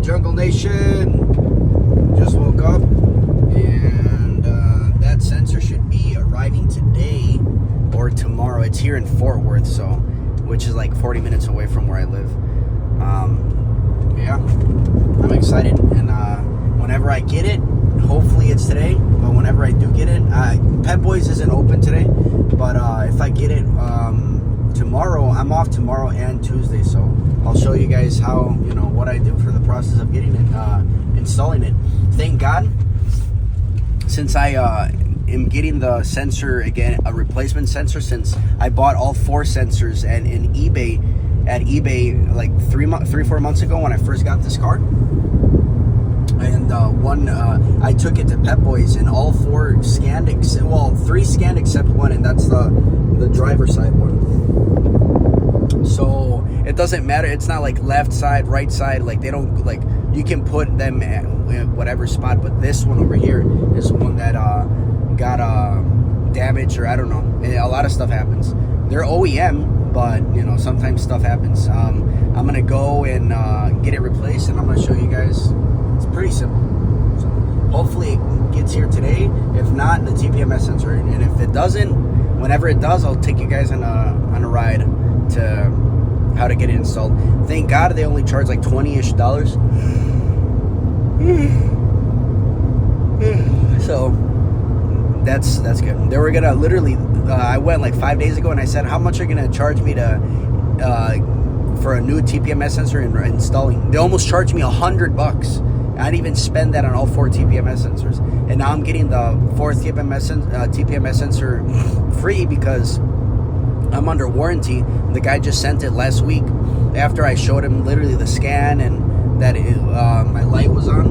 Jungle Nation? Just woke up, and that sensor should be arriving today or tomorrow. It's here in Fort Worth, so which is like 40 minutes away from where I live. Yeah, I'm excited, and whenever I get it, hopefully it's today, but whenever I do get it, Pet Boys isn't open today, but if I get it tomorrow, I'm off tomorrow and Tuesday, so I'll show you guys how, what I do for the process of getting it, installing it. Thank God, since I am getting the sensor again, a replacement sensor, since I bought all 4 sensors and in eBay, like 3-4 months ago when I first got this car. And I took it to Pet Boys, and all 4 scanned, 3 scanned except one, and that's the driver's side one. So it doesn't matter. It's not like left side, right side. Like they don't, like, you can put them at whatever spot. But this one over here is one that got damaged, or I don't know. And a lot of stuff happens. They're OEM, but sometimes stuff happens. I'm gonna go and get it replaced, and I'm gonna show you guys. It's pretty simple. So hopefully it gets here today. If not, the TPMS sensor. And if it doesn't, whenever it does, I'll take you guys on a ride to how to get it installed. Thank God they only charge like $20-ish. So that's good. They were gonna literally, I went like 5 days ago and I said, how much are you gonna charge me to for a new TPMS sensor and installing? They almost charged me $100. I didn't even spend that on all 4 TPMS sensors, and now I'm getting the 4th TPMS sensor free because I'm under warranty. The guy just sent it last week after I showed him literally the scan and that my light was on,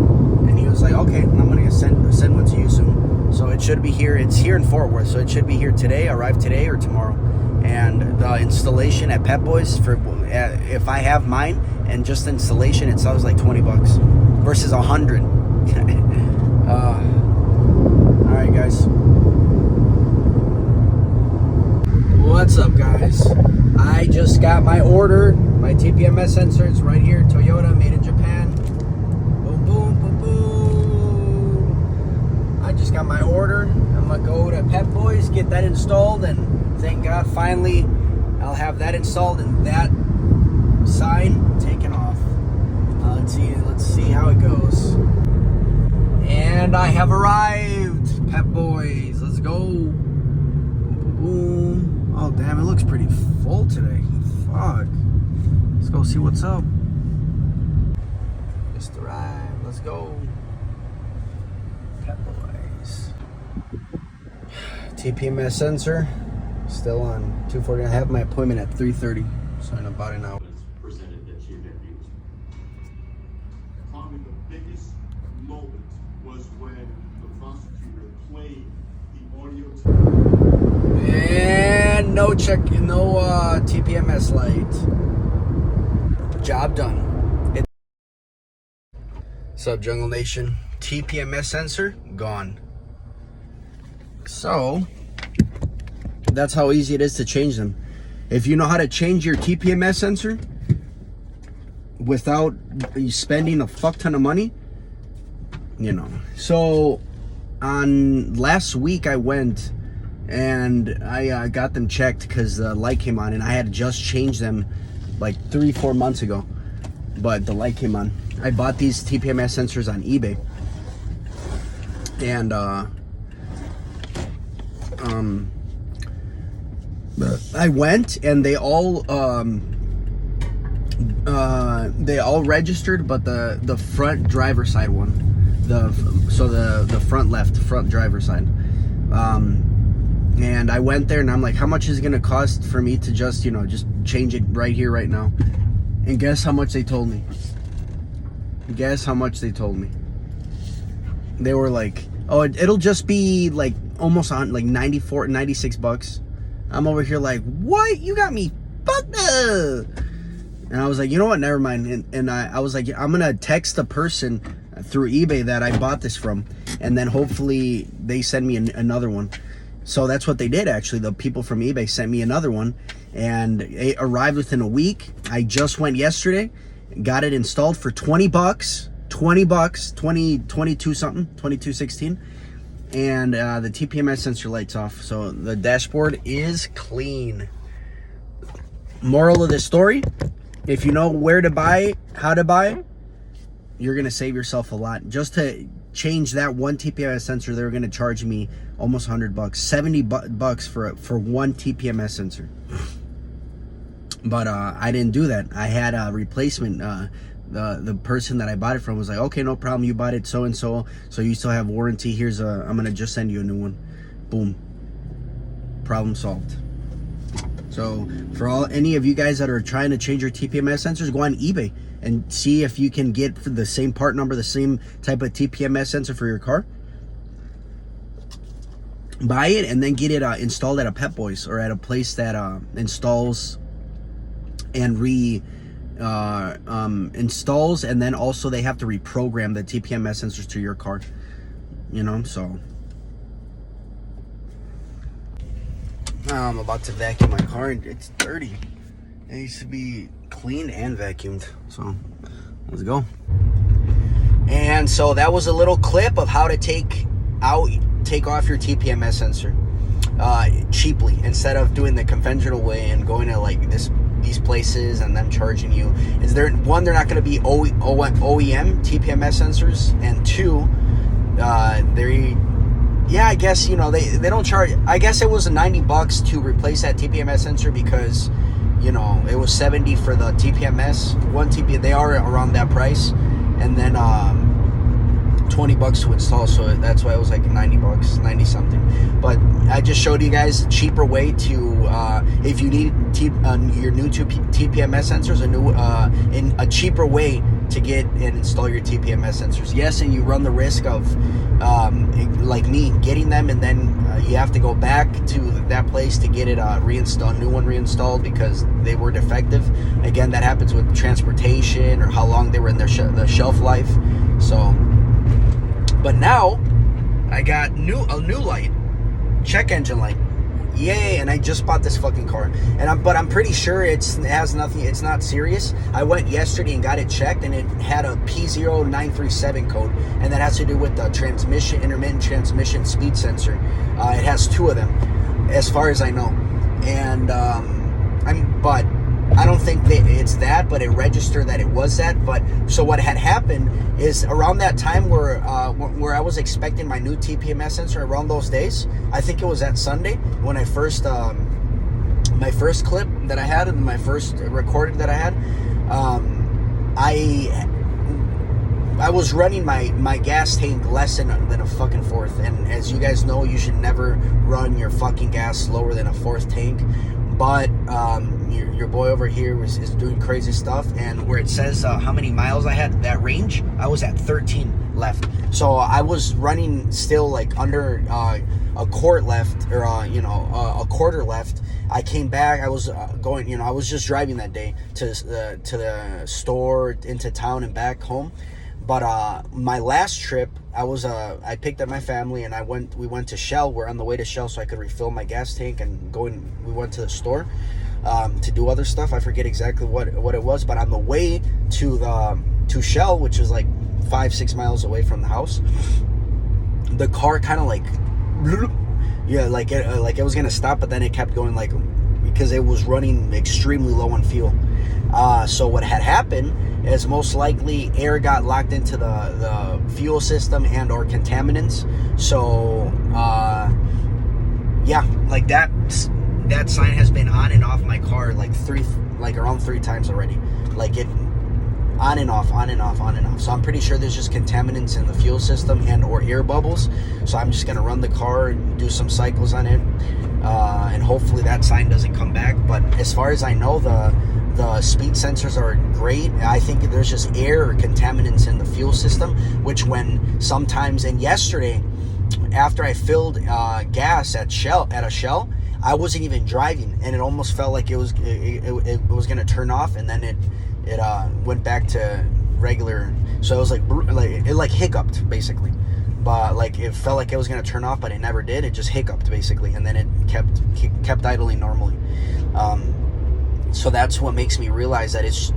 and he was like, okay, I'm gonna send one to you soon. So it should be here. It's here in Fort Worth, so it should be here today, arrive today or tomorrow. And the installation at Pet Boys, for if I have mine, and just installation, it sells like $20 versus $100. All right, guys. What's up, guys? I just got my order. My TPMS sensor is right here. Toyota, made in Japan. Boom, boom, boom, boom. I just got my order. I'm gonna go to Pet Boys, get that installed, and thank God, finally, I'll have that installed and that sign taken off. Let's see how it goes. And I have arrived, Pet Boys. Let's go. Boom. Oh damn, it looks pretty full today. Fuck. Let's go see what's up. Just arrived. Let's go. Pet Boys. TPMS sensor still on 2:40. I have my appointment at 3:30, so in about an hour. Presented that you have used. Probably the biggest moment was when the prosecutor played the audio tape. And no TPMS light. Job done. Sup, Jungle Nation? TPMS sensor gone. So that's how easy it is to change them. If you know how to change your TPMS sensor without spending a fuck ton of money, So on last week I went and I got them checked because the light came on, and I had just changed them like 3-4 months ago, but the light came on. I bought these TPMS sensors on eBay, and I went and they all registered, but the front driver side one, the front driver side, and I went there and I'm like, how much is it gonna cost for me to just change it right here right now? And guess how much they told me? Guess how much they told me? They were like, oh, it'll just be like almost on like $96. I'm over here like, what? You got me fucked up. And I was like, you know what? Never mind. And I was like, I'm gonna text the person through eBay that I bought this from, and then hopefully they send me another one. So that's what they did, actually. The people from eBay sent me another one, and it arrived within a week. I just went yesterday, Got it installed for 20 bucks, 22 something, 22.16. And the TPMS sensor lights off. So the dashboard is clean. Moral of the story, if you know where to buy, how to buy, you're going to save yourself a lot. Just to change that one TPMS sensor, they were going to charge me almost 100 bucks, 70 bucks for one TPMS sensor. But I didn't do that. I had a replacement. The person that I bought it from was like, okay, no problem. You bought it so-and-so, so you still have warranty. Here's I'm going to just send you a new one. Boom. Problem solved. So for any of you guys that are trying to change your TPMS sensors, go on eBay and see if you can get the same part number, the same type of TPMS sensor for your car. Buy it and then get it installed at a Pep Boys or at a place that installs and installs, and then also they have to reprogram the TPMS sensors to your car. You know, so I'm about to vacuum my car and it's dirty. It needs to be cleaned and vacuumed. So let's go. And so that was a little clip of how to take off your TPMS sensor cheaply, instead of doing the conventional way and going to like these places and them charging you. Is there one, they're not going to be OEM TPMS sensors, and two, I guess, you know, they don't charge. I guess it was 90 bucks to replace that TPMS sensor because, you know, it was 70 for the TPMS. One TPMS, they are around that price, and then 20 bucks to install, so that's why it was like 90 bucks, 90 something. But I just showed you guys a cheaper way to, if you need your new TPMS sensors, in a cheaper way to get and install your TPMS sensors. Yes, and you run the risk of, like me, getting them and then you have to go back to that place to get it reinstalled, new one reinstalled because they were defective. Again, that happens with transportation or how long they were in their the shelf life. So, but now I got a new light, check engine light. Yay! And I just bought this fucking car, but I'm pretty sure it has nothing. It's not serious. I went yesterday and got it checked, and it had a P0937 code, and that has to do with the intermittent transmission speed sensor. It has two of them, as far as I know, and but I don't think that it's that, but it registered that it was that. But so what had happened is around that time where I was expecting my new TPMS sensor, around those days, I think it was that Sunday when I first my first clip that I had and my first recording that I had, I was running my gas tank less than a fucking fourth, and as you guys know, you should never run your fucking gas lower than a fourth tank. But your boy over here is doing crazy stuff, and where it says how many miles I had, that range, I was at 13 left. So I was running still like under a quart left, or a quarter left. I came back. I was going, I was just driving that day to the store, into town, and back home. But my last trip, I picked up my family and we went to Shell. We're on the way to Shell so I could refill my gas tank and we went to the store to do other stuff. I forget exactly what it was, but on the way to Shell, which is like 5-6 miles away from the house, the car kind of like it was gonna stop, but then it kept going, like, because it was running extremely low on fuel. So what had happened is most likely air got locked into the fuel system and or contaminants. So like that sign has been on and off my car around three times already. Like it on and off, on and off, on and off. So I'm pretty sure there's just contaminants in the fuel system and or air bubbles. So I'm just gonna run the car and do some cycles on it, and hopefully that sign doesn't come back. But as far as I know, the speed sensors are great. I think there's just air or contaminants in the fuel system, which when sometimes, and yesterday, after I filled gas at a Shell, I wasn't even driving, and it almost felt like it was gonna turn off, and then it went back to regular. So it was like hiccuped basically, but like it felt like it was gonna turn off, but it never did. It just hiccuped basically, and then it kept idling normally. So that's what makes me realize that it's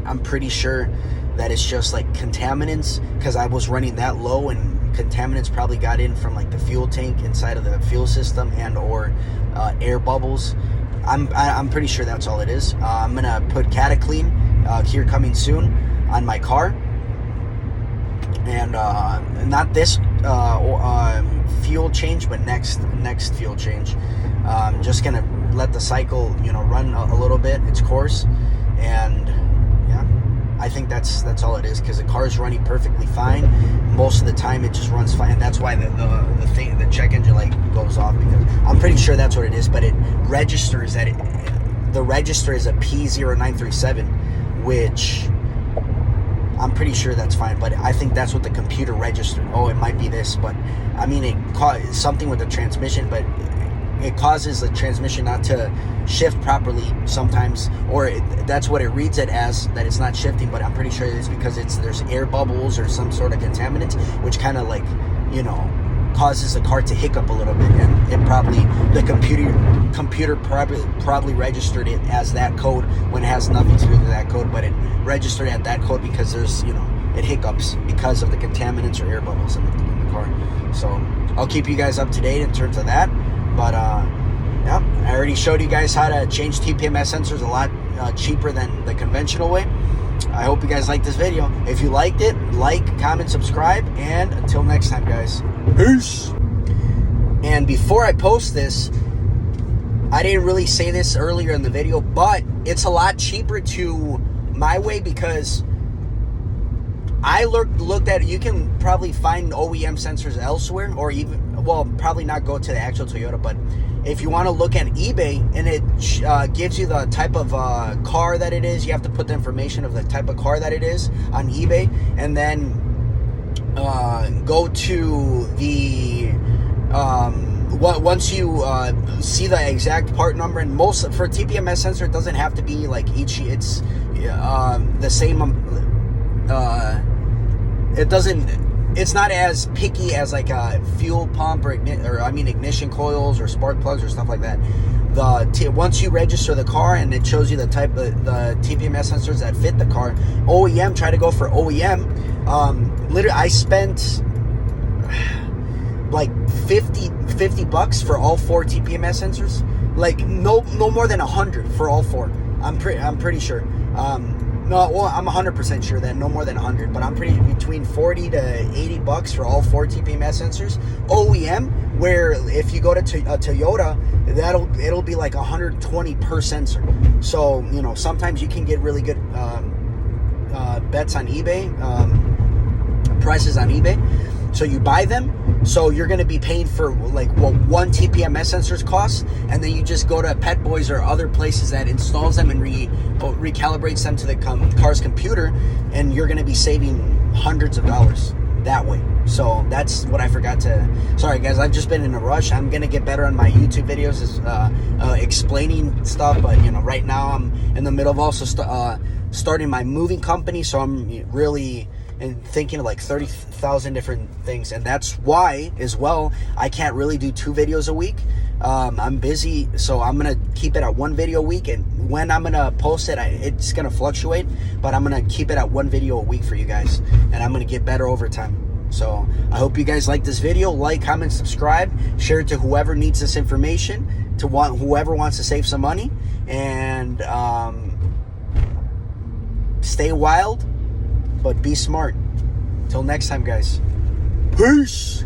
I'm pretty sure that it's just like contaminants, because I was running that low and contaminants probably got in from like the fuel tank inside of the fuel system and or air bubbles. I'm pretty sure that's all it is. I'm gonna put Cataclean here coming soon on my car, and not this fuel change, but next fuel change. Just gonna let the cycle, you know, run a little bit its course, and yeah, I think that's all it is, because the car is running perfectly fine. Most of the time it just runs fine, and that's why the check engine light goes off, because I'm pretty sure that's what it is. But it registers that the register is a P0937, which I'm pretty sure that's fine, but I think that's what the computer registered. Oh, it might be this, but I mean, it caused something with the transmission, but it causes the transmission not to shift properly sometimes, or that's what it reads it as, that it's not shifting. But I'm pretty sure it's because there's air bubbles or some sort of contaminant, which kind of like, you know, causes the car to hiccup a little bit, and it probably, the computer probably registered it as that code when it has nothing to do with that code, but it registered at that code because there's, you know, it hiccups because of the contaminants or air bubbles in the car. So I'll keep you guys up to date in terms of that. But yeah, I already showed you guys how to change tpms sensors a lot cheaper than the conventional way. I hope you guys liked this video. If you liked it, like, comment, subscribe, and until next time, guys, peace. And before I post this, I didn't really say this earlier in the video, but it's a lot cheaper to my way, because I looked at it. You can probably find OEM sensors elsewhere, or even, well, probably not go to the actual Toyota, but if you want to look at eBay and it gives you the type of car that it is, you have to put the information of the type of car that it is on eBay, and then go to the once you see the exact part number. And most for TPMS sensor, it doesn't have to be like each, it's the same. It doesn't, it's not as picky as like a fuel pump or ignition coils or spark plugs or stuff like that. Once you register the car and it shows you the type of the TPMS sensors that fit the car, OEM, try to go for OEM. Literally, I spent like 50 bucks for all 4 TPMS sensors. Like no more than 100 for all 4. I'm pretty sure. No, well, I'm 100% sure that no more than 100, but I'm pretty between 40 to 80 bucks for all 4 TPMS sensors. OEM, where if you go to a Toyota, it'll be like 120 per sensor. So, you know, sometimes you can get really good bets on eBay, prices on eBay. So you buy them, so you're going to be paying for like what 1 TPMS sensors costs, and then you just go to Pet Boys or other places that installs them and recalibrates them to the car's computer, and you're going to be saving hundreds of dollars that way. So that's what I forgot to. Sorry guys, I've just been in a rush. I'm going to get better on my YouTube videos, explaining stuff, but you know, right now I'm in the middle of also starting my moving company, so I'm really thinking of like 30,000 different things, and that's why as well I can't really do 2 videos a week. I'm busy, so I'm gonna keep it at 1 video a week, and when I'm gonna post it, it's gonna fluctuate, but I'm gonna keep it at 1 video a week for you guys, and I'm gonna get better over time. So I hope you guys like this video. Like, comment, subscribe, share it to whoever needs this information, whoever wants to save some money, and stay wild, but be smart. Till next time, guys. Peace.